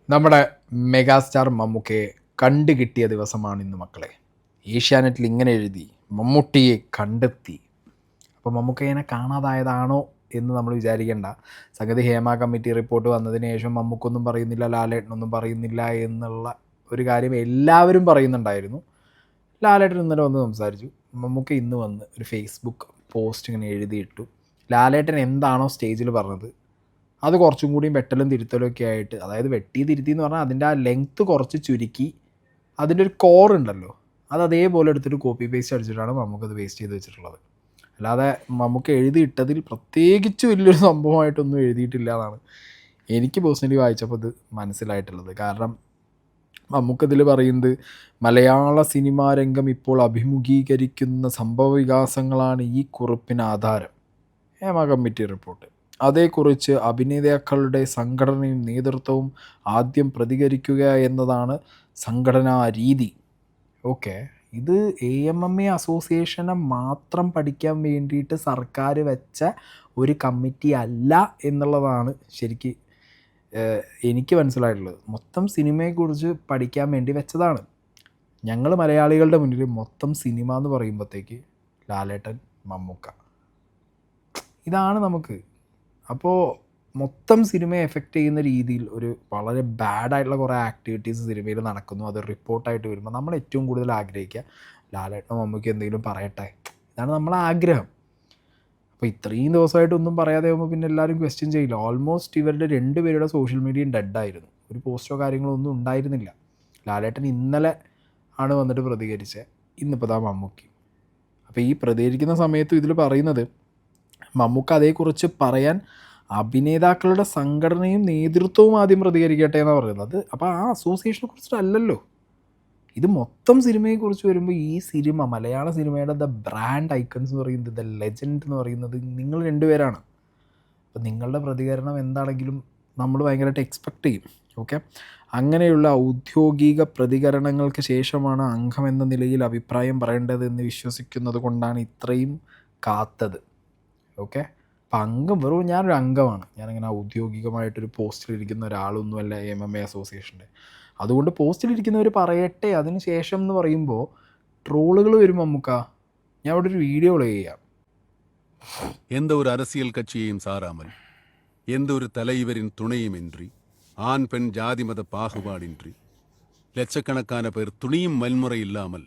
നമ്മുടെ മെഗാസ്റ്റാർ മമ്മൂക്കയെ കണ്ടു കിട്ടിയ ദിവസമാണ് ഇന്ന് മക്കളെ. ഏഷ്യാനെറ്റിൽ ഇങ്ങനെ എഴുതി, മമ്മൂട്ടിയെ കണ്ടെത്തി. അപ്പോൾ മമ്മൂക്ക ഇങ്ങനെ കാണാതായതാണോ എന്ന് നമ്മൾ വിചാരിക്കേണ്ട. സംഗതി ഹേമ കമ്മിറ്റി റിപ്പോർട്ട് വന്നതിന് ശേഷം മമ്മൂക്കൊന്നും പറയുന്നില്ല, ലാലേട്ടനൊന്നും പറയുന്നില്ല എന്നുള്ള ഒരു കാര്യം എല്ലാവരും പറയുന്നുണ്ടായിരുന്നു. ലാലേട്ടൻ ഇന്നലെ വന്ന് സംസാരിച്ചു. മമ്മൂക്ക ഇന്ന് വന്ന് ഒരു ഫേസ്ബുക്ക് പോസ്റ്റ് ഇങ്ങനെ എഴുതിയിട്ടു. ലാലേട്ടൻ എന്താണോ സ്റ്റേജിൽ പറഞ്ഞത് അത് കുറച്ചും കൂടിയും വെട്ടലും തിരുത്തലും ഒക്കെ ആയിട്ട്, അതായത് വെട്ടി തിരുത്തി എന്ന് പറഞ്ഞാൽ അതിൻ്റെ ആ ലെങ്ത്ത് കുറച്ച് ചുരുക്കി അതിൻ്റെ ഒരു കോർ ഉണ്ടല്ലോ അത് അതേപോലെ എടുത്തിട്ട് കോപ്പി പേസ്റ്റ് അടിച്ചിട്ടാണ് മമ്മൂക്കത് പേസ്റ്റ് ചെയ്ത് വെച്ചിട്ടുള്ളത്. അല്ലാതെ മമ്മൂക്ക എഴുതിയിട്ടതിൽ പ്രത്യേകിച്ച് വലിയൊരു സംഭവമായിട്ടൊന്നും എഴുതിയിട്ടില്ല എന്നാണ് എനിക്ക് പേഴ്സണലി വായിച്ചപ്പോൾ ഇത് മനസ്സിലായിട്ടുള്ളത്. കാരണം മമ്മൂക്കതിൽ പറയുന്നത് മലയാള സിനിമാ രംഗം ഇപ്പോൾ അഭിമുഖീകരിക്കുന്ന സംഭവ വികാസങ്ങളാണ് ഈ കുറിപ്പിന് ആധാരം. Hema committee report. അതേക്കുറിച്ച് അഭിനേതാക്കളുടെ സംഘടനയും നേതൃത്വവും ആദ്യം പ്രതികരിക്കുക എന്നതാണ് സംഘടനാ രീതി. ഓക്കെ, ഇത് AMMA അസോസിയേഷനെ മാത്രം പഠിക്കാൻ വേണ്ടിയിട്ട് സർക്കാർ വെച്ച ഒരു കമ്മിറ്റി അല്ല എന്നുള്ളതാണ് ശരിക്ക് എനിക്ക് മനസ്സിലായിട്ടുള്ളത്. മൊത്തം സിനിമയെക്കുറിച്ച് പഠിക്കാൻ വേണ്ടി വെച്ചതാണ്. ഞങ്ങൾ മലയാളികളുടെ മുന്നിൽ മൊത്തം സിനിമ എന്ന് പറയുമ്പോഴത്തേക്ക് ലാലേട്ടൻ, മമ്മൂക്ക, ഇതാണ് നമുക്ക്. അപ്പോൾ മൊത്തം സിനിമയെ എഫക്റ്റ് ചെയ്യുന്ന രീതിയിൽ ഒരു വളരെ ബാഡായിട്ടുള്ള കുറേ ആക്ടിവിറ്റീസ് സിനിമയിൽ നടക്കുന്നു. അത് റിപ്പോർട്ടായിട്ട് വരുമ്പോൾ നമ്മൾ ഏറ്റവും കൂടുതൽ ആഗ്രഹിക്കുക ലാലേട്ടനോ മമ്മൂക്കി എന്തെങ്കിലും പറയട്ടെ, ഇതാണ് നമ്മളെ ആഗ്രഹം. അപ്പോൾ ഇത്രയും ദിവസമായിട്ടൊന്നും പറയാതെ ആകുമ്പോൾ പിന്നെ എല്ലാവരും ക്വസ്റ്റ്യൻ ചെയ്യില്ല. ഓൾമോസ്റ്റ് ഇവരുടെ രണ്ടുപേരുടെ സോഷ്യൽ മീഡിയയും ഡെഡായിരുന്നു. ഒരു പോസ്റ്റോ കാര്യങ്ങളോ ഒന്നും ഉണ്ടായിരുന്നില്ല. ലാലേട്ടൻ ഇന്നലെ ആണ് വന്നിട്ട് പ്രതികരിച്ചത്, ഇന്നിപ്പോൾ ദാ മമ്മൂക്കി. അപ്പോൾ ഈ പ്രതികരിക്കുന്ന സമയത്ത് ഇതിൽ പറയുന്നത് മമ്മൂക്ക അതേക്കുറിച്ച് പറയാൻ അഭിനേതാക്കളുടെ സംഘടനയും നേതൃത്വവും ആദ്യം പ്രതികരിക്കട്ടെ എന്നാണ് പറയുന്നത്. അപ്പോൾ ആ അസോസിയേഷനെ കുറിച്ചിട്ടല്ലല്ലോ, ഇത് മൊത്തം സിനിമയെക്കുറിച്ച് വരുമ്പോൾ ഈ സിനിമ, മലയാള സിനിമയുടെ ദ ബ്രാൻഡ് ഐക്കൺസ് എന്ന് പറയുന്നത്, ദ ലെജൻഡ് എന്ന് പറയുന്നത് നിങ്ങൾ രണ്ടുപേരാണ്. അപ്പോൾ നിങ്ങളുടെ പ്രതികരണം എന്താണെങ്കിലും നമ്മൾ ഭയങ്കരമായിട്ട് എക്സ്പെക്റ്റ് ചെയ്യും. ഓക്കെ, അങ്ങനെയുള്ള ഔദ്യോഗിക പ്രതികരണങ്ങൾക്ക് ശേഷമാണ് അംഗം എന്ന നിലയിൽ അഭിപ്രായം പറയേണ്ടതെന്ന് വിശ്വസിക്കുന്നത് കൊണ്ടാണ് ഇത്രയും കാത്തത്. ഓക്കെ, അപ്പം അംഗം വെറും ഞാനൊരു അംഗമാണ്, ഞാനിങ്ങനെ ഔദ്യോഗികമായിട്ടൊരു പോസ്റ്റിലിരിക്കുന്ന ഒരാളൊന്നുമല്ല AMMA അസോസിയേഷൻ്റെ. അതുകൊണ്ട് പോസ്റ്റിലിരിക്കുന്നവർ പറയട്ടെ, അതിന് ശേഷം എന്ന് പറയുമ്പോൾ ട്രോളുകൾ വരും. മമ്മൂക്ക, ഞാൻ അവിടെ ഒരു വീഡിയോ പ്ലേ ചെയ്യാം. எந்த ஒரு அரசியல் கட்சியையும் சாராமல், எந்த ஒரு தலைவரின் துணையுமின்றி, ஆண் பெண் ஜாதி மத பாகுபாடின்றி, ലക്ഷക്കണക്കാന പേർ തുണിയും വൻമുറ ഇല്ലാമൽ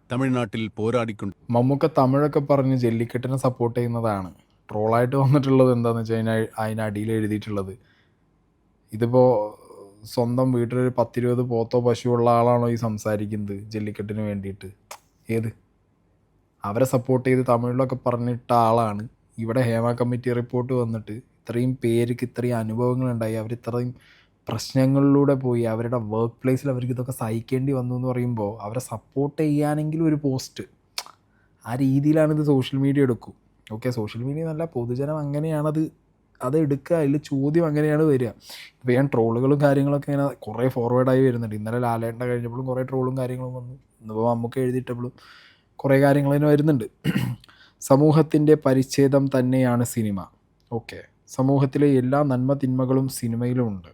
തമിഴ്നാട്ടിൽ പോരാടിക്കൊണ്ട്. മമ്മൂക്ക തമിഴൊക്കെ പറഞ്ഞ് ജല്ലിക്കെട്ടിനെ സപ്പോർട്ട് ചെയ്യുന്നതാണ്. ട്രോളായിട്ട് വന്നിട്ടുള്ളത് എന്താണെന്ന് വെച്ച് കഴിഞ്ഞാൽ അതിനടിയിൽ എഴുതിയിട്ടുള്ളത്, ഇതിപ്പോൾ സ്വന്തം വീട്ടിലൊരു 10-20 പോത്തോ പശുവുള്ള ആളാണോ ഈ സംസാരിക്കുന്നത് ജല്ലിക്കെട്ടിന് വേണ്ടിയിട്ട്? ഏത് അവരെ സപ്പോർട്ട് ചെയ്ത് തമിഴിലൊക്കെ പറഞ്ഞിട്ട ആളാണ്. ഇവിടെ ഹേമ കമ്മിറ്റി റിപ്പോർട്ട് വന്നിട്ട് ഇത്രയും പേർക്ക് ഇത്രയും അനുഭവങ്ങളുണ്ടായി, അവർ ഇത്രയും പ്രശ്നങ്ങളിലൂടെ പോയി, അവരുടെ വർക്ക് പ്ലേസിൽ അവർക്ക് ഇതൊക്കെ സഹിക്കേണ്ടി വന്നു എന്ന് പറയുമ്പോൾ അവരെ സപ്പോർട്ട് ചെയ്യാനെങ്കിലും ഒരു പോസ്റ്റ്, ആ രീതിയിലാണിത് സോഷ്യൽ മീഡിയ എടുക്കും. ഓക്കെ, സോഷ്യൽ മീഡിയ നല്ല പൊതുജനം അങ്ങനെയാണത് അത് എടുക്കുക, അതിൽ ചോദ്യം അങ്ങനെയാണ് വരിക. ഇപ്പോൾ ഞാൻ ട്രോളുകളും കാര്യങ്ങളൊക്കെ ഇങ്ങനെ കുറേ ഫോർവേഡായി വരുന്നുണ്ട്. ഇന്നലെ ലാലേട്ടൻ്റെ കഴിഞ്ഞപ്പോഴും കുറേ ട്രോളും കാര്യങ്ങളും വന്നു, ഇന്നിപ്പോൾ നമുക്ക് എഴുതിയിട്ടപ്പോഴും കുറേ കാര്യങ്ങൾ തന്നെ വരുന്നുണ്ട്. സമൂഹത്തിൻ്റെ പരിച്ഛേദം തന്നെയാണ് സിനിമ. ഓക്കെ, സമൂഹത്തിലെ എല്ലാ നന്മ തിന്മകളും സിനിമയിലുമുണ്ട്.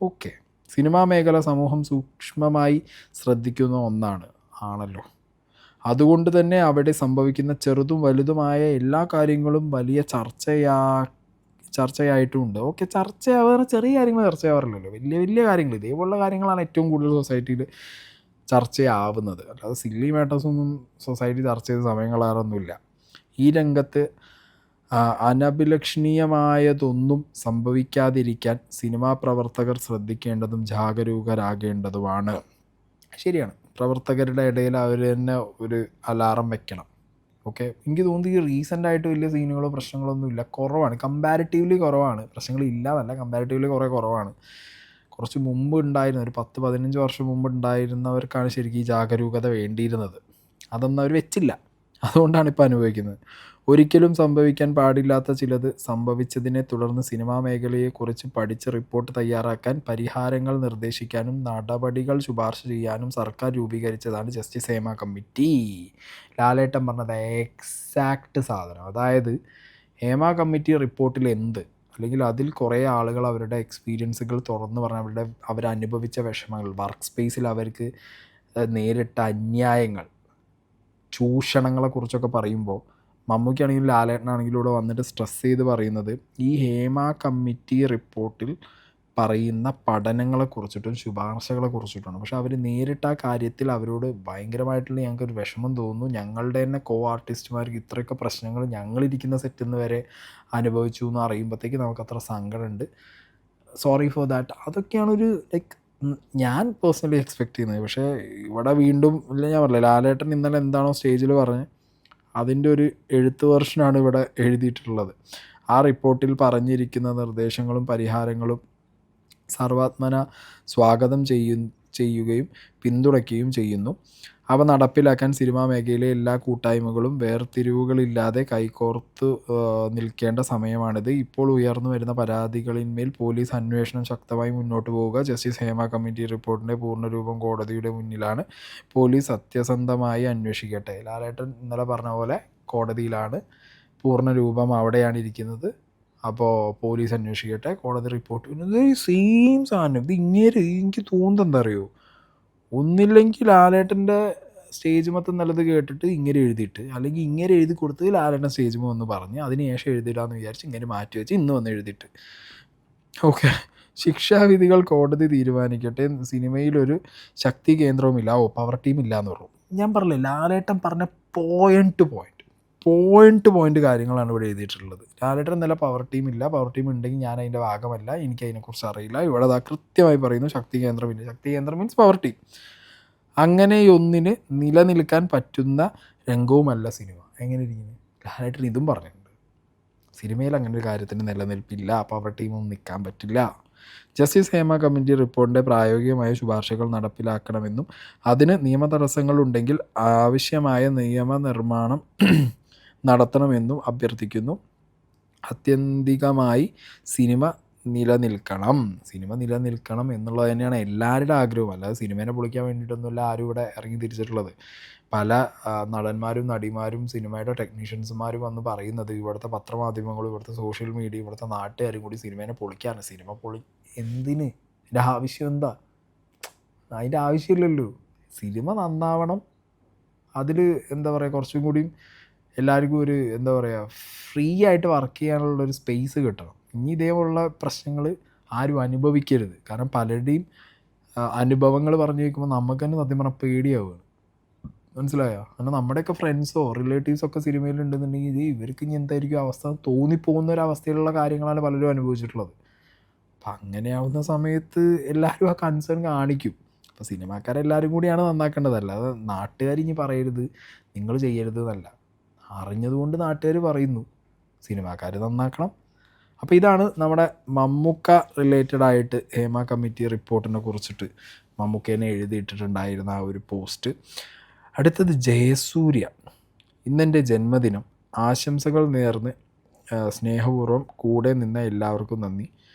ഓക്കെ, സിനിമാ മേഖല സമൂഹം സൂക്ഷ്മമായി ശ്രദ്ധിക്കുന്ന ഒന്നാണ് ആണല്ലോ. അതുകൊണ്ട് തന്നെ അവിടെ സംഭവിക്കുന്ന ചെറുതും വലുതുമായ എല്ലാ കാര്യങ്ങളും വലിയ ചർച്ചയായിട്ടുമുണ്ട്. ഓക്കെ, ചർച്ചയാവാറ് ചെറിയ കാര്യങ്ങൾ ചർച്ചയാവാറില്ലല്ലോ, വലിയ വലിയ കാര്യങ്ങൾ, ഇതേപോലുള്ള കാര്യങ്ങളാണ് ഏറ്റവും കൂടുതൽ സൊസൈറ്റിയിൽ ചർച്ചയാവുന്നത്. അല്ലാതെ സില്ലി മാറ്റേഴ്സൊന്നും സൊസൈറ്റി ചർച്ച ചെയ്ത സമയം കളയാറൊന്നുമില്ല. ഈ രംഗത്ത് അനഭിലഷണീയമായതൊന്നും സംഭവിക്കാതിരിക്കാൻ സിനിമാ പ്രവർത്തകർ ശ്രദ്ധിക്കേണ്ടതും ജാഗരൂകരാകേണ്ടതുമാണ്. ശരിയാണ്, പ്രവർത്തകരുടെ ഇടയിൽ അവർ തന്നെ ഒരു അലാറം വെക്കണം. ഓക്കെ, എനിക്ക് തോന്നുന്നത് ഈ റീസെൻ്റായിട്ട് വലിയ സീനുകളോ പ്രശ്നങ്ങളൊന്നും ഇല്ല, കുറവാണ്, കമ്പാരിറ്റീവ്ലി കുറവാണ്. പ്രശ്നങ്ങളില്ലാന്നല്ല, കമ്പാരിറ്റീവ്ലി കുറവാണ്. കുറച്ച് മുമ്പ് ഉണ്ടായിരുന്ന ഒരു 10-15 വർഷം മുമ്പ് ഉണ്ടായിരുന്നവർക്കാണ് ശരിക്കും ഈ ജാഗരൂകത വേണ്ടിയിരുന്നത്. അതൊന്നും അവർ വെച്ചില്ല, അതുകൊണ്ടാണ് ഇപ്പോൾ അനുഭവിക്കുന്നത്. ഒരിക്കലും സംഭവിക്കാൻ പാടില്ലാത്ത ചിലത് സംഭവിച്ചതിനെ തുടർന്ന് സിനിമാ മേഖലയെക്കുറിച്ച് പഠിച്ച് റിപ്പോർട്ട് തയ്യാറാക്കാൻ, പരിഹാരങ്ങൾ നിർദ്ദേശിക്കാനും നടപടികൾ ശുപാർശ ചെയ്യാനും സർക്കാർ രൂപീകരിച്ചതാണ് ജസ്റ്റിസ് ഹേമ കമ്മിറ്റി. ലാലേട്ടൻ പറഞ്ഞത് എക്സാക്റ്റ് സാധനം. അതായത് ഹേമ കമ്മിറ്റി റിപ്പോർട്ടിൽ എന്ത്, അല്ലെങ്കിൽ അതിൽ കുറേ ആളുകൾ അവരുടെ എക്സ്പീരിയൻസുകൾ തുറന്ന് പറഞ്ഞ് അവരനുഭവിച്ച വിഷമങ്ങൾ, വർക്ക് സ്പേസിൽ അവർക്ക് നേരിട്ട അന്യായങ്ങൾ, ചൂഷണങ്ങളെക്കുറിച്ചൊക്കെ പറയുമ്പോൾ മമ്മൂക്കാണെങ്കിലും ലാലേട്ടനാണെങ്കിലും ഇവിടെ വന്നിട്ട് സ്ട്രെസ് ചെയ്ത് പറയുന്നത് ഈ ഹേമ കമ്മിറ്റി റിപ്പോർട്ടിൽ പറയുന്ന പഠനങ്ങളെക്കുറിച്ചിട്ടും ശുപാർശകളെക്കുറിച്ചിട്ടുമാണ്. പക്ഷെ അവർ നേരിട്ട ആ കാര്യത്തിൽ അവരോട് ഭയങ്കരമായിട്ടുള്ള ഞങ്ങൾക്കൊരു വിഷമം തോന്നുന്നു, ഞങ്ങളുടെ തന്നെ കോ ആർട്ടിസ്റ്റുമാർക്ക് ഇത്രയൊക്കെ പ്രശ്നങ്ങൾ ഞങ്ങളിരിക്കുന്ന സെറ്റിൽ നിന്ന് വരെ അനുഭവിച്ചു എന്ന് അറിയുമ്പോഴത്തേക്ക് നമുക്കത്ര സങ്കടമുണ്ട്. Sorry for that. അതൊക്കെയാണ് ഒരു ലൈക്ക് ഞാൻ പേഴ്സണലി എക്സ്പെക്റ്റ് ചെയ്യുന്നത്. പക്ഷേ ഇവിടെ വീണ്ടും ഇല്ല, ഞാൻ പറഞ്ഞില്ല, ലാലേട്ടൻ ഇന്നലെ എന്താണോ സ്റ്റേജിൽ പറഞ്ഞ് അതിൻ്റെ ഒരു എഴുത്ത് വെർഷനാണ് ഇവിടെ എഴുതിയിട്ടുള്ളത്. ആ റിപ്പോർട്ടിൽ പറഞ്ഞിരിക്കുന്ന നിർദ്ദേശങ്ങളും പരിഹാരങ്ങളും സർവാത്മന സ്വാഗതം ചെയ്യുകയും പിന്തുണയ്ക്കുകയും ചെയ്യുന്നു. അവ നടപ്പിലാക്കാൻ സിനിമാ മേഖലയിലെ എല്ലാ കൂട്ടായ്മകളും വേർതിരിവുകളില്ലാതെ കൈകോർത്ത് നിൽക്കേണ്ട സമയമാണിത്. ഇപ്പോൾ ഉയർന്നു വരുന്ന പരാതികളിന്മേൽ പോലീസ് അന്വേഷണം ശക്തമായി മുന്നോട്ട് പോവുക. ജസ്റ്റിസ് ഹേമ കമ്മിറ്റി റിപ്പോർട്ടിൻ്റെ പൂർണ്ണരൂപം കോടതിയുടെ മുന്നിലാണ്. പോലീസ് സത്യസന്ധമായി അന്വേഷിക്കട്ടെ. ലാലേട്ടൻ ഇന്നലെ പറഞ്ഞ പോലെ കോടതിയിലാണ്, പൂർണ്ണരൂപം അവിടെയാണ് ഇരിക്കുന്നത്. അപ്പോൾ പോലീസ് അന്വേഷിക്കട്ടെ, കോടതി റിപ്പോർട്ട്. പിന്നെ സെയിം സാധനം ഇത് ഇങ്ങനെ എനിക്ക് തോന്നുന്നത് എന്താ അറിയോ, ഒന്നില്ലെങ്കിൽ ലാലേട്ടൻ്റെ സ്റ്റേജ് മൊത്തം നല്ലത് കേട്ടിട്ട് ഇങ്ങനെ എഴുതിയിട്ട്, അല്ലെങ്കിൽ ഇങ്ങനെ എഴുതി കൊടുത്ത് ലാലേട്ടൻ സ്റ്റേജ് വന്ന് പറഞ്ഞ് അതിന് ശേഷം എഴുതിയിടാന്ന് വിചാരിച്ച് ഇങ്ങനെ മാറ്റി വെച്ച് ഇന്ന് വന്ന് എഴുതിയിട്ട്. ഓക്കെ, ശിക്ഷാവിധികൾ കോടതി തീരുമാനിക്കട്ടെ. സിനിമയിലൊരു ശക്തി കേന്ദ്രവുമില്ല, പവർ ടീം ഇല്ല എന്ന് പറഞ്ഞു. ഞാൻ പറഞ്ഞില്ലേ, ലാലേട്ടൻ പറഞ്ഞ പോയിന്റ് കാര്യങ്ങളാണ് ഇവിടെ എഴുതിയിട്ടുള്ളത്. ലാലേട്ടൻ ഇന്നലെ പവർ ടീം ഇല്ല, പവർ ടീം ഉണ്ടെങ്കിൽ ഞാൻ അതിൻ്റെ ഭാഗമല്ല, എനിക്ക് അതിനെക്കുറിച്ച് അറിയില്ല. ഇവിടെ കൃത്യമായി പറയുന്നു ശക്തി കേന്ദ്രമില്ല. ശക്തി കേന്ദ്രം മീൻസ് പവർ ടീം. അങ്ങനെയൊന്നിന് നിലനിൽക്കാൻ പറ്റുന്ന രംഗവുമല്ല സിനിമ. എങ്ങനെ ഇരിക്കുന്നു? ലാലേട്ടൻ ഇതും പറഞ്ഞിട്ടുണ്ട്, സിനിമയിൽ അങ്ങനെ ഒരു കാര്യത്തിന് നിലനിൽപ്പില്ല, പവർ ടീമൊന്നും നിൽക്കാൻ പറ്റില്ല. ജസ്റ്റിസ് ഹേമ കമ്മിറ്റി റിപ്പോർട്ടിൻ്റെ പ്രായോഗികമായ ശുപാർശകൾ നടപ്പിലാക്കണമെന്നും അതിന് നിയമ തടസ്സങ്ങളുണ്ടെങ്കിൽ ആവശ്യമായ നിയമനിർമ്മാണം നടത്തണമെന്നും അഭ്യർത്ഥിക്കുന്നു. ആത്യന്തികമായി സിനിമ നിലനിൽക്കണം എന്നുള്ളത് തന്നെയാണ് എല്ലാവരുടെ ആഗ്രഹവും. അല്ലാതെ സിനിമേനെ പൊളിക്കാൻ വേണ്ടിയിട്ടൊന്നുമല്ല ആരും ഇവിടെ ഇറങ്ങി തിരിച്ചിട്ടുള്ളത്. പല നടന്മാരും നടിമാരും സിനിമയുടെ ടെക്നീഷ്യൻസുമാരും വന്ന് പറയുന്നത് ഇവിടുത്തെ പത്രമാധ്യമങ്ങളും ഇവിടുത്തെ സോഷ്യൽ മീഡിയ ഇവിടുത്തെ നാട്ടുകാരും കൂടി സിനിമേനെ പൊളിക്കാണ്. സിനിമ എന്തിന്? അതിൻ്റെ ആവശ്യം എന്താ? അതിൻ്റെ ആവശ്യമില്ലല്ലോ. സിനിമ നന്നാവണം, അതിൽ എന്താ പറയുക, കുറച്ചും കൂടിയും എല്ലാവർക്കും ഒരു എന്താ പറയുക ഫ്രീ ആയിട്ട് വർക്ക് ചെയ്യാനുള്ളൊരു സ്പേസ് കിട്ടണം. ഇനി ഇതേപോലുള്ള പ്രശ്നങ്ങൾ ആരും അനുഭവിക്കരുത്. കാരണം പലരുടെയും അനുഭവങ്ങൾ പറഞ്ഞു കേൾക്കുമ്പോൾ നമുക്ക് തന്നെ സത്യം പറഞ്ഞാൽ പേടിയാവുകയാണ്. മനസ്സിലായോ? കാരണം നമ്മുടെയൊക്കെ ഫ്രണ്ട്സോ റിലേറ്റീവ്സൊക്കെ സിനിമയിലുണ്ടെന്നുണ്ടെങ്കിൽ ഇത് ഇവർക്ക് ഇനി എന്തായിരിക്കും അവസ്ഥ തോന്നിപ്പോകുന്ന ഒരവസ്ഥയിലുള്ള കാര്യങ്ങളാണ് പലരും അനുഭവിച്ചിട്ടുള്ളത്. അപ്പം അങ്ങനെയാവുന്ന സമയത്ത് എല്ലാവരും ആ കൺസേൺ കാണിക്കും. അപ്പോൾ സിനിമാക്കാരെല്ലാവരും കൂടിയാണ് നന്നാക്കേണ്ടത്. അല്ലാതെ നാട്ടുകാർ ഇനി പറയരുത് നിങ്ങൾ ചെയ്യരുത് എന്നല്ല. അറിഞ്ഞതുകൊണ്ട് നാട്ടുകാർ പറയുന്നു, സിനിമാക്കാർ നന്നാക്കണം. അപ്പോൾ ഇതാണ് നമ്മുടെ മമ്മൂക്ക റിലേറ്റഡായിട്ട് ഹേമ കമ്മിറ്റി റിപ്പോർട്ടിനെ കുറിച്ചിട്ട് മമ്മൂക്കേനെ എഴുതിയിട്ടിട്ടുണ്ടായിരുന്ന ആ ഒരു പോസ്റ്റ്. അടുത്തത് ജയസൂര്യ. ഇന്നെൻ്റെ ജന്മദിനം, ആശംസകൾ നേർന്ന് സ്നേഹപൂർവ്വം കൂടെ നിന്ന എല്ലാവർക്കും നന്ദി.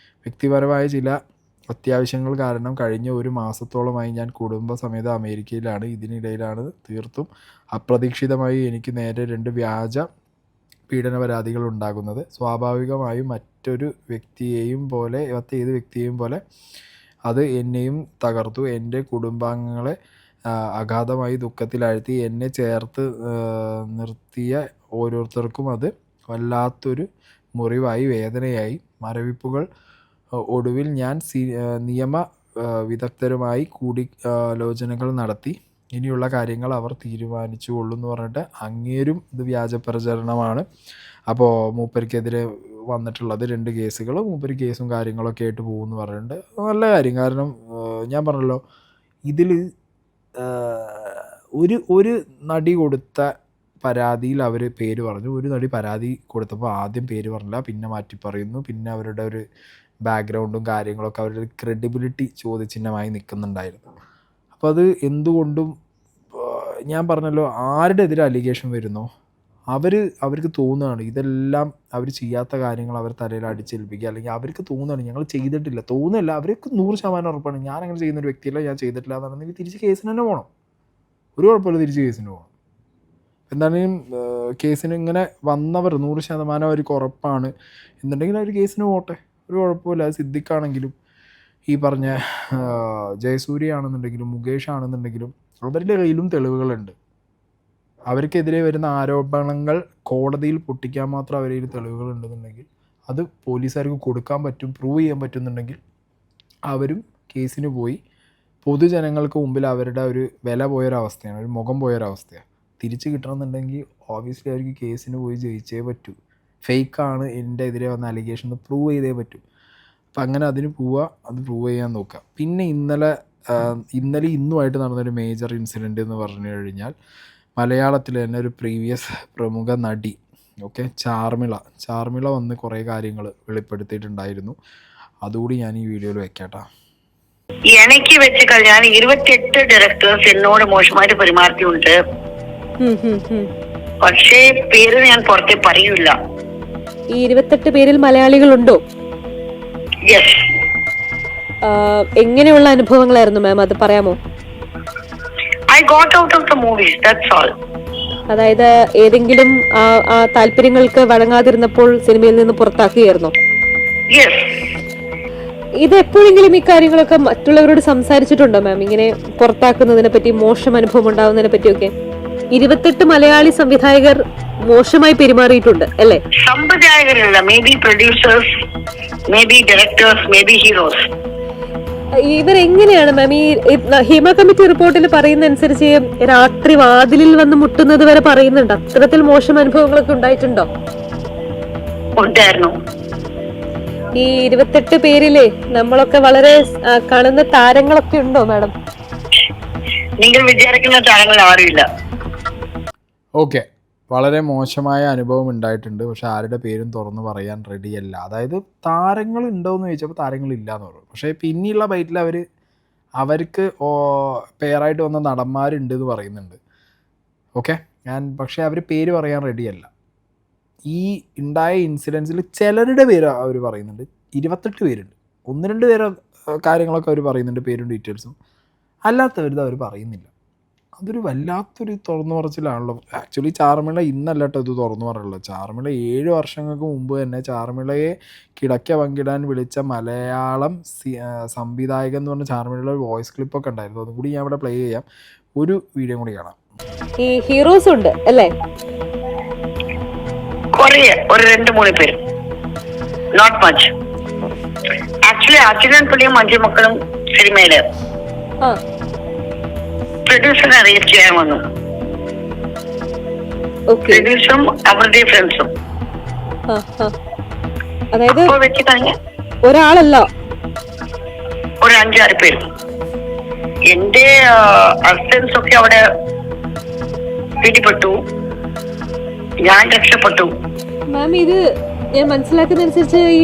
വ്യക്തിപരമായ ചില അത്യാവശ്യങ്ങൾ കാരണം കഴിഞ്ഞ ഒരു മാസത്തോളമായി ഞാൻ കുടുംബസമേതം അമേരിക്കയിലാണ്. ഇതിനിടയിലാണ് തീർത്തും അപ്രതീക്ഷിതമായി എനിക്ക് നേരെ 2 വ്യാജ പീഡന പരാതികൾ ഉണ്ടാകുന്നത്. സ്വാഭാവികമായും മറ്റേത് വ്യക്തിയെയും പോലെ അത് എന്നെയും തകർത്തു. എൻ്റെ കുടുംബാംഗങ്ങളെ അഗാധമായി ദുഃഖത്തിലാഴ്ത്തി. എന്നെ ചേർത്ത് നിർത്തിയ ഓരോരുത്തർക്കും അത് വല്ലാത്തൊരു മുറിവായി, വേദനയായി. മരവിപ്പുകൾ ഒടുവിൽ ഞാൻ നിയമ വിദഗ്ധരുമായി കൂടിയാലോചനകൾ നടത്തി. ഇനിയുള്ള കാര്യങ്ങൾ അവർ തീരുമാനിച്ചുകൊള്ളൂ എന്ന് പറഞ്ഞിട്ട് അങ്ങേരും ഇത് വ്യാജ പ്രചരണമാണ്. അപ്പോൾ മൂപ്പർക്കെതിരെ വന്നിട്ടുള്ളത് 2 കേസുകൾ, മൂപ്പര് കേസും കാര്യങ്ങളൊക്കെ ആയിട്ട് പോകുമെന്ന് പറഞ്ഞിട്ടുണ്ട്. നല്ല കാര്യം. കാരണം ഞാൻ പറഞ്ഞല്ലോ, ഇതിൽ ഒരു നടി കൊടുത്ത പരാതിയിൽ അവർ പേര് പറഞ്ഞു. ഒരു നടി പരാതി കൊടുത്തപ്പോൾ ആദ്യം പേര് പറഞ്ഞില്ല, പിന്നെ മാറ്റി പറയുന്നു. പിന്നെ അവരുടെ ഒരു ബാക്ക്ഗ്രൗണ്ടും കാര്യങ്ങളൊക്കെ അവരുടെ ക്രെഡിബിലിറ്റി ചോദ്യചിഹ്നമായി നിൽക്കുന്നുണ്ടായിരുന്നു. അപ്പോൾ അത് എന്തുകൊണ്ടും ഞാൻ പറഞ്ഞല്ലോ, ആരുടെ എതിരെ അലിഗേഷൻ വരുന്നോ അവർക്ക് തോന്നുകയാണ് ഇതെല്ലാം അവർ ചെയ്യാത്ത കാര്യങ്ങൾ അവർ തലയിൽ അടിച്ചേൽപ്പിക്കുക, അല്ലെങ്കിൽ അവർക്ക് തോന്നുകയാണ് ഞങ്ങൾ ചെയ്തിട്ടില്ല. തോന്നുന്നില്ല, അവർക്ക് 100% ഉറപ്പാണ് ഞാൻ അങ്ങനെ ചെയ്യുന്നൊരു വ്യക്തിയല്ല, ഞാൻ ചെയ്തിട്ടില്ല എന്നുണ്ടെങ്കിൽ തിരിച്ച് കേസിന് തന്നെ പോകണം. ഒരു കുഴപ്പമില്ല, തിരിച്ച് കേസിന് പോകണം. എന്തായാലും കേസിന് ഇങ്ങനെ വന്നവർ 100% അവർക്ക് ഉറപ്പാണ് എന്നുണ്ടെങ്കിൽ അവർ കേസിന് പോട്ടെ, ഒരു കുഴപ്പമില്ല. അത് സിദ്ദിഖാണെങ്കിലും ഈ പറഞ്ഞ ജയസൂര്യ ആണെന്നുണ്ടെങ്കിലും മുകേഷ് ആണെന്നുണ്ടെങ്കിലും അവരുടെ കയ്യിലും തെളിവുകളുണ്ട്. അവർക്കെതിരെ വരുന്ന ആരോപണങ്ങൾ കോടതിയിൽ പൊട്ടിക്കാൻ മാത്രം അവരുടെ കയ്യിൽ തെളിവുകൾ ഉണ്ടെന്നുണ്ടെങ്കിൽ അത് പോലീസുകാർക്ക് കൊടുക്കാൻ പറ്റും, പ്രൂവ് ചെയ്യാൻ പറ്റുന്നുണ്ടെങ്കിൽ അവരും കേസിന് പോയി പൊതുജനങ്ങൾക്ക് മുമ്പിൽ അവരുടെ ഒരു വില പോയൊരവസ്ഥയാണ്, ഒരു മുഖം പോയൊരവസ്ഥയാണ്. തിരിച്ച് കിട്ടണമെന്നുണ്ടെങ്കിൽ ഓബിയസ്ലി അവർക്ക് കേസിന് പോയി ജയിച്ചേ പറ്റൂ. ഫേക്കാണ് എൻ്റെ എതിരെ വന്ന അലിഗേഷൻ എന്ന് പ്രൂവ് ചെയ്തേ പറ്റൂ. അപ്പം അങ്ങനെ അതിന് പോവുക, അത് പ്രൂവ് ചെയ്യാൻ നോക്കുക. പിന്നെ ഇന്നലെ ഇന്നുമായിട്ട് നടന്നൊരു മേജർ ഇൻസിഡൻറ്റ് എന്ന് പറഞ്ഞു കഴിഞ്ഞാൽ മലയാളത്തിൽ തന്നെ ഒരു പ്രീവിയസ് പ്രമുഖ നടി, ഓക്കെ, ചാർമിള വന്ന് കുറേ കാര്യങ്ങൾ വെളിപ്പെടുത്തിയിട്ടുണ്ടായിരുന്നു. അതുകൂടി ഞാൻ ഈ വീഡിയോയിൽ വെക്കാട്ടാ. എനിക്ക് വെച്ച് കഴിഞ്ഞാൽ 28 ഡയറക്ടേഴ്സ് എന്നോട് മോശമായിട്ട് പെരുമാറിയുണ്ട്. പക്ഷേ പേര് ഞാൻ പുറത്തെ പറയൂല. ഈ 28 പേരിൽ മലയാളികളുണ്ടോ? യെസ്. എങ്ങനെയുള്ള അനുഭവങ്ങളായിരുന്നു മാം, അത് പറയാമോ? I got out of the movies, that's all. അതായത് ഏതെങ്കിലും താല്പര്യങ്ങൾക്ക് വഴങ്ങാതിരുന്നപ്പോൾ സിനിമയിൽ നിന്ന് പുറത്താക്കുകയായിരുന്നോ? യെസ്. ഇത് എപ്പോഴെങ്കിലും ഈ കാര്യങ്ങളൊക്കെ മറ്റുള്ളവരോട് സംസാരിച്ചിട്ടുണ്ടോ മാം, ഇങ്ങനെ പുറത്താക്കുന്നതിനെ പറ്റി, മോശം അനുഭവം ഉണ്ടാവുന്നതിനെ പറ്റിയൊക്കെ? 28 മലയാളി സംവിധായകർ മോശമായി പെരുമാറിയിട്ടുണ്ട് അല്ലേ? സംവിധായകരല്ല, may be producers, may be directors, may be heroes. ഇവരെങ്ങനെയാണ് മാം ഈ ഹിമ കമ്മിറ്റി റിപ്പോർട്ടിൽ പറയുന്ന അനുസരിച്ച് രാത്രി വാതിലിൽ വന്ന് മുട്ടുന്നത് വരെ പറയുന്നുണ്ട്. അത്തരത്തിൽ മോശം അനുഭവങ്ങളൊക്കെ ഉണ്ടായിട്ടുണ്ടോ? ഉണ്ടായിരുന്നു. ഈ 28 പേരില് നമ്മളൊക്കെ വളരെ കാണുന്ന താരങ്ങളൊക്കെ ഉണ്ടോ മാഡം? നിങ്ങൾ വിചാരിക്കുന്ന താരങ്ങൾ ആരുമില്ല. ഓക്കെ, വളരെ മോശമായ അനുഭവം ഉണ്ടായിട്ടുണ്ട്. പക്ഷെ ആരുടെ പേരും തുറന്ന് പറയാൻ റെഡിയല്ല. അതായത് താരങ്ങൾ ഉണ്ടോയെന്ന് ചോദിച്ചപ്പോൾ താരങ്ങളില്ല എന്ന് പറഞ്ഞു. പക്ഷേ പിന്നെയുള്ള ബൈറ്റിൽ അവർക്ക് പേരായിട്ട് വന്ന നടന്മാരുണ്ട് എന്ന് പറയുന്നുണ്ട്. ഓക്കെ, പക്ഷേ അവർ പേര് പറയാൻ റെഡിയല്ല. ഈ ഉണ്ടായ ഇൻസിഡൻസിൽ ചിലരുടെ പേര് അവർ പറയുന്നുണ്ട്. 28 പേരുണ്ട്. 1-2 പേര് കാര്യങ്ങളൊക്കെ അവർ പറയുന്നുണ്ട്, പേരും ഡീറ്റെയിൽസും. അല്ലാത്തവരുത് അവർ പറയുന്നില്ല. അതൊരു വല്ലാത്തൊരു തുറന്നു പറച്ചിലാണല്ലോ. ആക്ച്വലി ചാർമിള ഇന്നല്ല കേട്ടോ ഇത് തുറന്നു പറയുള്ളത്. ചാർമിള 7 വർഷങ്ങൾക്ക് മുമ്പ് തന്നെ ചാർമിളയെ കിടക്ക പങ്കിടാൻ വിളിച്ച മലയാളം സംവിധായകൻ എന്ന് പറഞ്ഞ ചാർമിളയുടെ വോയിസ് ക്ലിപ്പൊക്കെ ഉണ്ടായിരുന്നു. അതും കൂടി ഞാൻ ഇവിടെ പ്ലേ ചെയ്യാം. ഒരു വീഡിയോ കൂടി കാണാം. ഈ ഹീറോസ് ഉണ്ട് അല്ലേ? ഒരു 2-3 പേര്, നോട്ട് മച്ച്. ആക്ച്വലി അച്ഛനും പുള്ളിയും 5 മക്കളും സിനിമയില് പ്രൊഡ്യൂസറിനെ അറേഞ്ച് ചെയ്യാൻ വന്നു. പ്രൊഡ്യൂസറും അവരുടെ ഫ്രണ്ട്സും. അതായത് വെച്ച് കഴിഞ്ഞ ഒരാളല്ല, ഒരു 5-6 പേര്. എന്റെ അസിസ്റ്റൻസ് ഒക്കെ അവിടെ പിടിപെട്ടു, ഞാൻ രക്ഷപ്പെട്ടു. മാം ഇത് ഞാൻ മനസ്സിലാക്കുന്നതനുസരിച്ച് ഈ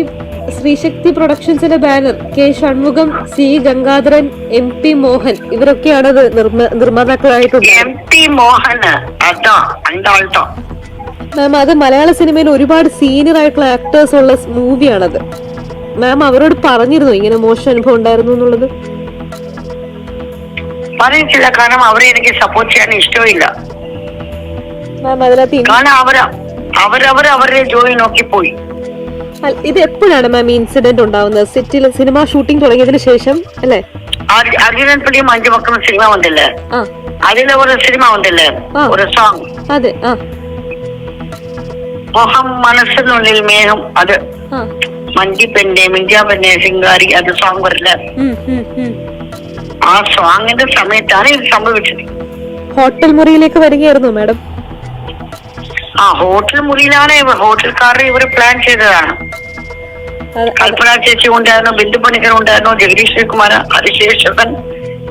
ശ്രീശക്തി പ്രൊഡക്ഷൻസിന്റെ banner K Shanmugham, C Gangadharan, MP Mohan ഇവരൊക്കെയാണ് നിർമ്മാതാക്കളായിട്ടുള്ളത്. MP മോഹൻ മാം അത് മലയാള സിനിമയിൽ ഒരുപാട് സീനിയർ ആയിട്ടുള്ള ആക്ടേഴ്സ് ഉള്ള മൂവിയാണത്. മാം അവരോട് പറഞ്ഞിരുന്നു ഇങ്ങനെ മോശം അനുഭവം ഉണ്ടായിരുന്നു എന്നുള്ളത്? പറഞ്ഞിട്ടില്ല, കാരണം അവരെ എനിക്ക് സപ്പോർട്ട് ചെയ്യാൻ ഇഷ്ടമില്ല. മാം അതിനകത്ത് കാരണം അവരവരുടെ ജോലി നോക്കി പോയി. ഇത് എപ്പോഴാണ് മാം ഇൻസിഡന്റ് ഉണ്ടാവുന്നത്? സെറ്റിൽ സിനിമ ഷൂട്ടിംഗ് തുടങ്ങിയതിനു ശേഷം അല്ലേ? അർജുനൻ പുള്ളിയും 5 മക്കളും സിനിമ വന്നില്ലേ, അതിലെ ഒരു സിനിമ വന്നില്ലേ, ഒരു സോങ്. അതെ, മോഹം മനസ്സിനുള്ളിൽ മേഘം, അത് മഞ്ചിപ്പെന്നെ മിഞ്ചാപ്പെന്നെ സിംഗാരി, അത് സോങ് വരില്ല. ആ സോങ്ങിന്റെ സമയത്താണ് ഇത് സംഭവിച്ചത്. ഹോട്ടൽ മുറിയിലേക്ക് വരികയായിരുന്നു മാഡം? ഹോട്ടൽ മുറിയിലാണ്. ഹോട്ടൽക്കാരുടെ ഇവര് പ്ലാൻ ചെയ്തതാണ്. കൽപ്പന ചേച്ചി ഉണ്ടായിരുന്നു, ബിന്ദു പണിക്കർ ഉണ്ടായിരുന്നു, ജഗദീഷ് ശ്രീകുമാർ, അതിശേഷകൻ,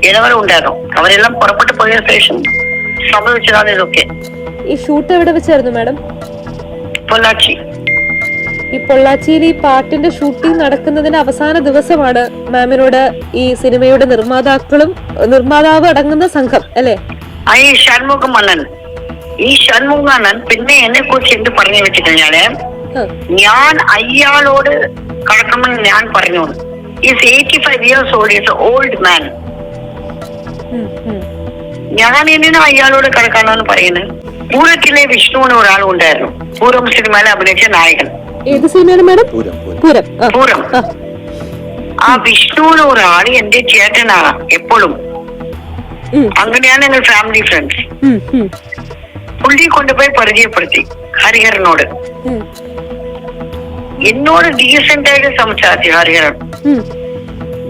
ഇടവരും ഉണ്ടായിരുന്നു. അവരെല്ലാം പുറപ്പെട്ടു പോയ ശേഷം സംഭവിച്ചതാണ് ഇതൊക്കെ. ഈ ഷൂട്ട് എവിടെ വെച്ചായിരുന്നു മാഡം? പൊള്ളാച്ചി. ഈ പൊള്ളാച്ചിയിൽ ഈ പാട്ടിന്റെ ഷൂട്ടിംഗ് നടക്കുന്നതിന്റെ അവസാന ദിവസമാണ് മാമിനോട് ഈ സിനിമയുടെ നിർമ്മാതാവ് അടങ്ങുന്ന സംഘം അല്ലേ? ഈ ഷൺമുഖണ്ണൻ പിന്നെ എന്നെ കുറിച്ച് എന്ത് പറഞ്ഞു വെച്ചിട്ടുണ്ടെങ്കില്, ഞാൻ അയാളോട് കടക്കണമെന്ന് ഞാൻ പറഞ്ഞു. Is 85 years old, is old man. ഞാൻ എന്തിനാ അയാളോട് കടക്കണമെന്ന് പറയുന്നത്? പൂരത്തിലെ വിഷ്ണു എന്ന് ഒരാൾ ഉണ്ടായിരുന്നു. പൂരം സിനിമയിൽ അഭിനയിച്ച നായകൻ. ഏത് സിനിമയാണ് മാഡം? പൂരം. പൂരം. ആ വിഷ്ണു എന്ന് ഒരാൾ എന്റെ ചേട്ടനാണ് എപ്പോഴും. അങ്ങനെയാണ് ഞങ്ങൾ ഫാമിലി ഫ്രണ്ട്സ്. പുള്ളി കൊണ്ടുപോയി പരിചയപ്പെടുത്തി ഹരിഹരനോട്. എന്നോട് ഡീസെന്റ് ആയിട്ട് സംസാരിച്ചു ഹരിഹരൻ.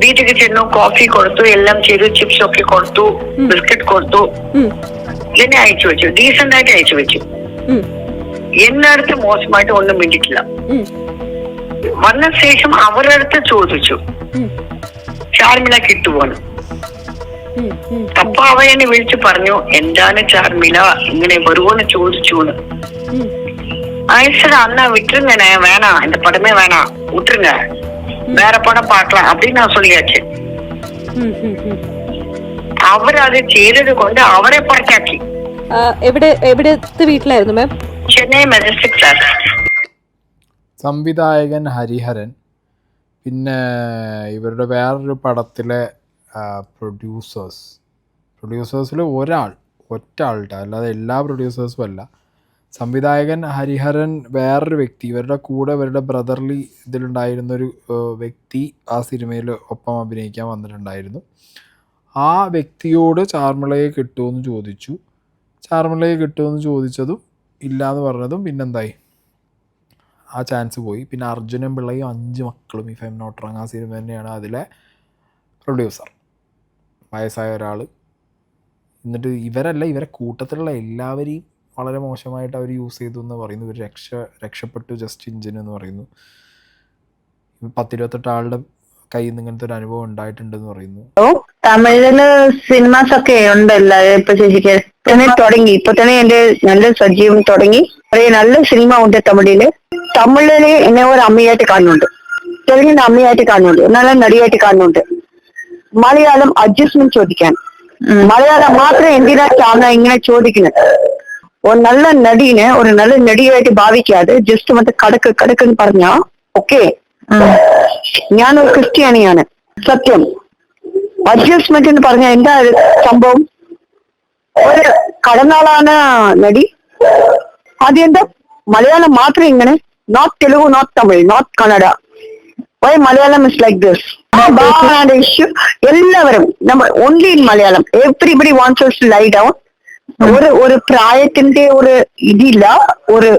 വീട്ടിൽ ചെന്നു, കോഫി കൊടുത്തു, എല്ലാം ചെയ്തു, ചിപ്സ് ഒക്കെ കൊടുത്തു, ബിസ്ക്കറ്റ് കൊടുത്തു, എന്നെ അയച്ചു വെച്ചു. ഡീസെന്റ് ആയിട്ട് അയച്ചു വെച്ചു. എന്റെ അടുത്ത് മോശമായിട്ട് ഒന്നും വേണ്ടിയിട്ടില്ല. വന്ന ശേഷം അവരുടെ അടുത്ത് ചോദിച്ചു ചാർമിള കിട്ടുപോന്ന്. അപ്പൊ അവ എന്നെ വിളിച്ചു പറഞ്ഞു, എന്താണ് ചാർമിള ഇങ്ങനെ വരുവോന്ന് ചോദിച്ചു. ஆயிடுச்சுடா அண்ணா விட்டுருங்கண்ணே, வேணாம் இந்த படமே வேணாம், விட்டுருங்க, வேற படம் பார்க்கலாம் அப்படின்னு நான் சொல்லியாச்சு. അവർ അത് ചെയ്തത് കൊണ്ട് അവരെ പുറത്താക്കി. എവിടത്തെ വീട്ടിലായിരുന്നു മാം? Chennai majestic sir. സംവിധായകൻ ഹരിഹരൻ, പിന്നെ ഇവരുടെ വേറൊരു പടത്തിലെ പ്രൊഡ്യൂസേഴ്സിൽ ഒറ്റ ആളുടെ, അല്ലാതെ എല്ലാ പ്രൊഡ്യൂസേഴ്സും അല്ല. സംവിധായകൻ ഹരിഹരൻ വേറൊരു വ്യക്തി, ഇവരുടെ കൂടെ ഇവരുടെ ബ്രദർലി ഇതിലുണ്ടായിരുന്നൊരു വ്യക്തി ആ സിനിമയിൽ ഒപ്പം അഭിനയിക്കാൻ വന്നിട്ടുണ്ടായിരുന്നു. ആ വ്യക്തിയോട് ചാർമിളയെ കിട്ടുമെന്ന് ചോദിച്ചു. ചാർമിളയെ കിട്ടുമെന്ന് ചോദിച്ചതും ഇല്ലയെന്ന് പറഞ്ഞതും പിന്നെന്തായി, ആ ചാൻസ് പോയി. പിന്നെ അർജുനൻ പിള്ളയും 5 മക്കളും, if I am not wrong, ആ സിനിമ തന്നെയാണ് അതിലെ പ്രൊഡ്യൂസർ, വയസ്സായ ഒരാൾ. എന്നിട്ട് ഇവരെ കൂട്ടത്തിലുള്ള എല്ലാവരെയും വളരെ മോശമായിട്ട് അവർ യൂസ് ചെയ്തു എന്ന് പറയുന്നു. ഇവർ രക്ഷപ്പെട്ടു ജസ്റ്റ് ഇഞ്ചിന് എന്ന് പറയുന്നു. 10-28 ആളുടെ കയ്യിൽ നിന്ന് ഇങ്ങനത്തെ ഒരു അനുഭവം ഉണ്ടായിട്ടുണ്ടെന്ന് പറയുന്നു. തമിഴില് സിനിമാസ് ഒക്കെ ഉണ്ടല്ലോ ഇപ്പൊ ചേച്ചിക്ക് തന്നെ തുടങ്ങി. ഇപ്പൊ തന്നെ എന്റെ നല്ല സജീവം തുടങ്ങി. നല്ല സിനിമ ഉണ്ട് തമിഴില്. തമിഴില് എന്നെ ഒരു അമ്മയായിട്ട് കാണുന്നുണ്ട്, തെലുങ്കിന്റെ അമ്മയായിട്ട് കാണുന്നുണ്ട്, നല്ല നടിയായിട്ട് കാണുന്നുണ്ട്. മലയാളം അഡ്ജസ്റ്റ്മെന്റ് ചോദിക്കാൻ, മലയാളം മാത്രം എന്തിനാ ഇങ്ങനെ ചോദിക്കുന്നത്? ഒരു നല്ല നടീനെ ഒരു നല്ല നടിയായിട്ട് ഭാവിക്കാതെ ജസ്റ്റ് മറ്റേ കടക്കെന്ന് പറഞ്ഞാ ഓക്കെ. ഞാനൊരു ക്രിസ്ത്യാനിയാണ്, സത്യം. അഡ്ജസ്റ്റ്മെന്റ് എന്ന് പറഞ്ഞാൽ എന്താ സംഭവം? ഒരു കടന്നാളാണ് നടി, അതെന്താ മലയാളം മാത്രം ഇങ്ങനെ? Not Telugu, not Tamil, not Kannada. Why Malayalam is like this? Issue എല്ലാവരും നമ്മൾ only in Malayalam. Everybody wants us to lie down. ഒരു പ്രായത്തിന്റെ ഒരു ഇതില്ല, ഒരു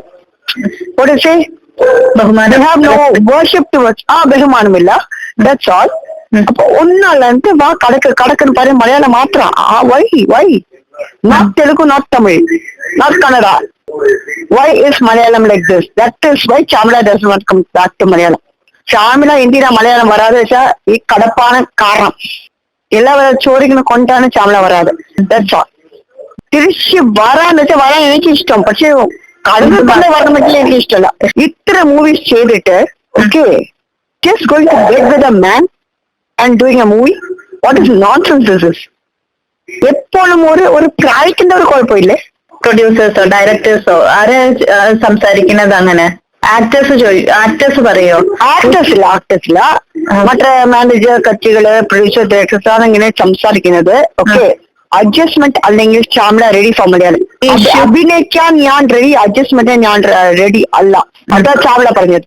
ബഹുമാനമില്ല. That's all. അപ്പൊ ഒന്നല്ല വാ കടക്കെന്ന് പറയും മലയാളം മാത്രം. Why not Telugu, not Tamil, not Kannada? Why is Malayalam like this? That is why Chamila does not come back to Malayalam. Chamila എന്തിനാ മലയാളം വരാതെ വെച്ചാൽ ഈ കടപ്പാണ് കാരണം. എല്ലാവരും ചോദിക്കുന്ന കൊണ്ടാണ് ചാമിള വരാതെ. That's all. തിരിച്ച് വരാന്ന് വെച്ചാൽ വരാൻ എനിക്ക് ഇഷ്ടം, പക്ഷെ കടന്നു തന്നെ വരണമെങ്കിൽ എനിക്ക് ഇഷ്ടമല്ല. ഇത്ര മൂവീസ് ചെയ്തിട്ട് okay just going to get with a man and doing a movie, what is nonsense this is? എപ്പോഴും ഒരു പ്രായത്തിന്റെ ഒരു കുഴപ്പമില്ലേ? പ്രൊഡ്യൂസേഴ്സോ ഡയറക്ടേഴ്സോ ആരെ സംസാരിക്കുന്നത് അങ്ങനെ? ആക്ടേഴ്സ് പറയോ? ആക്ടേഴ്സില്ല മറ്റേ മാനേജർ കക്ഷികള്, പ്രൊഡ്യൂസർ, ഡയറക്ടേഴ്സ് ആണ് ഇങ്ങനെ സംസാരിക്കുന്നത്. ഓക്കെ അഡ്ജസ്റ്റ്മെന്റ് അല്ലെങ്കിൽ ചാമിള റെഡി ഫോർ മലയാളം. അഭിനയിക്കാൻ ഞാൻ റെഡി, അഡ്ജസ്റ്റ്മെന്റ് ഞാൻ റെഡി അല്ല. അതാ ചാമിള പറഞ്ഞത്.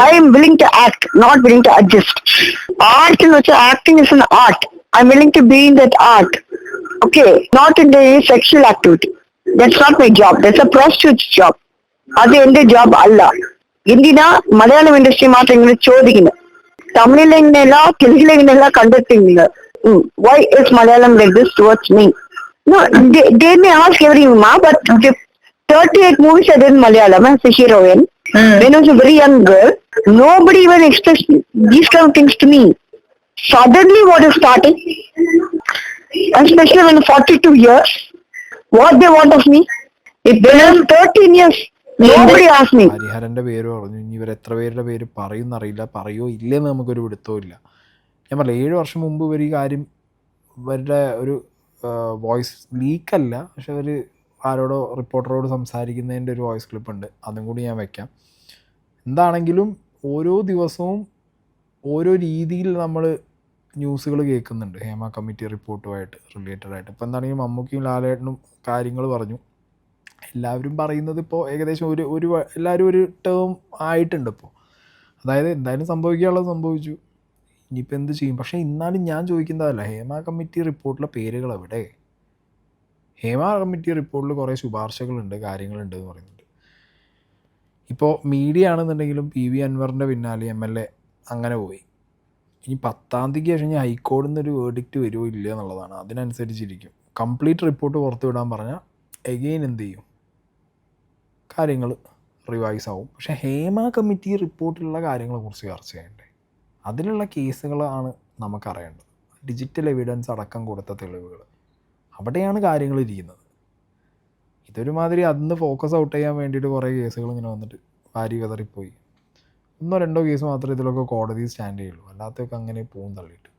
I am willing to act, not willing to adjust. Art എന്ന് വെച്ചാൽ acting is an art. I am willing to be in that art. Okay not in the sexual activity. That's not my job, that's a prostitute job. അത് എന്റെ job അല്ല. എന്തിനാ Malayalam industry മാത്രം ഇങ്ങനെ ചോദിക്കുന്നത്? തമിഴിലെ ഇങ്ങനെയല്ല, തെലുങ്കിലെ ഇങ്ങനെയല്ല കണ്ടെത്തുന്നത്. Why is Malayalam like this towards me? No, they may ask everyone, but 38 movies I did in Malayalam as a heroine. When I was a very young girl, nobody even expressed these kind of things to me. Suddenly what is starting? Especially when 42 years, what they want of me? If there is 13 years, nobody asked me. ഹരിഹരന്റെ പേര് പറഞ്ഞു. ഇനി ഇവർ എത്ര പേരുടെ പേര് പറയുമെന്നറിയില്ല, പറയോ ഇല്ലെന്ന് നമുക്കൊരു പിടുത്തവും ഇല്ല. ഞാൻ പറഞ്ഞില്ല, 7 വർഷം മുമ്പ് ഇവർ ഈ കാര്യം, ഇവരുടെ ഒരു വോയിസ് ലീക്കല്ല, പക്ഷെ അവർ ആരോടോ റിപ്പോർട്ടറോട് സംസാരിക്കുന്നതിൻ്റെ ഒരു വോയിസ് ക്ലിപ്പ് ഉണ്ട്, അതും കൂടി ഞാൻ വെക്കാം. എന്താണെങ്കിലും ഓരോ ദിവസവും ഓരോ രീതിയിൽ നമ്മൾ ന്യൂസുകൾ കേൾക്കുന്നുണ്ട് ഹേമ കമ്മിറ്റി റിപ്പോർട്ടുമായിട്ട് റിലേറ്റഡ് ആയിട്ട്. ഇപ്പോൾ എന്താണെങ്കിലും മമ്മൂക്കിയും ലാലേട്ടനും കാര്യങ്ങൾ പറഞ്ഞു. എല്ലാവരും പറയുന്നത് ഇപ്പോൾ ഏകദേശം എല്ലാവരും ഒരു ടേം ആയിട്ടുണ്ട് ഇപ്പോൾ. അതായത് എന്തായാലും സംഭവിക്കാനുള്ളത് സംഭവിച്ചു, ഇനിയിപ്പോൾ എന്ത് ചെയ്യും. പക്ഷേ എന്നാലും ഞാൻ ചോദിക്കുന്നതല്ല, ഹേമ കമ്മിറ്റി റിപ്പോർട്ടിലെ പേരുകൾ എവിടെ? ഹേമ കമ്മിറ്റി റിപ്പോർട്ടിൽ കുറേ ശുപാർശകളുണ്ട്, കാര്യങ്ങളുണ്ട് എന്ന് പറയുന്നുണ്ട്. ഇപ്പോൾ മീഡിയ ആണെന്നുണ്ടെങ്കിലും PV അൻവറിൻ്റെ പിന്നാലെ MLA അങ്ങനെ പോയി. ഇനി 10-ാം തീയതിക്ക് ശേഷം ഹൈക്കോടതിയിൽ നിന്നൊരു വേർഡിക്റ്റ് വരുമോ ഇല്ല എന്നുള്ളതാണ്. അതിനനുസരിച്ചിരിക്കും. കംപ്ലീറ്റ് റിപ്പോർട്ട് പുറത്തു വിടാൻ പറഞ്ഞാൽ എഗെയിൻ എന്ത് ചെയ്യും, കാര്യങ്ങൾ റിവൈസ് ആവും. പക്ഷേ ഹേമ കമ്മിറ്റി റിപ്പോർട്ടിലുള്ള കാര്യങ്ങളെക്കുറിച്ച് ചർച്ച ചെയ്യണ്ടേ? അതിലുള്ള കേസുകളാണ് നമുക്കറിയേണ്ടത്. ഡിജിറ്റൽ എവിഡൻസ് അടക്കം കൊടുത്ത തെളിവുകൾ, അവിടെയാണ് കാര്യങ്ങൾ ഇരിക്കുന്നത്. ഇതൊരുമാതിരി അന്ന് ഫോക്കസ് ഔട്ട് ചെയ്യാൻ വേണ്ടിയിട്ട് കുറേ കേസുകൾ ഇങ്ങനെ വന്നിട്ട് വാരി കതറിപ്പോയി. 1-2 കേസ് മാത്രമേ ഇതിലൊക്കെ കോടതി സ്റ്റാൻഡ് ചെയ്യുള്ളൂ, അല്ലാത്തൊക്കെ അങ്ങനെ പോവും തള്ളിയിട്ട്.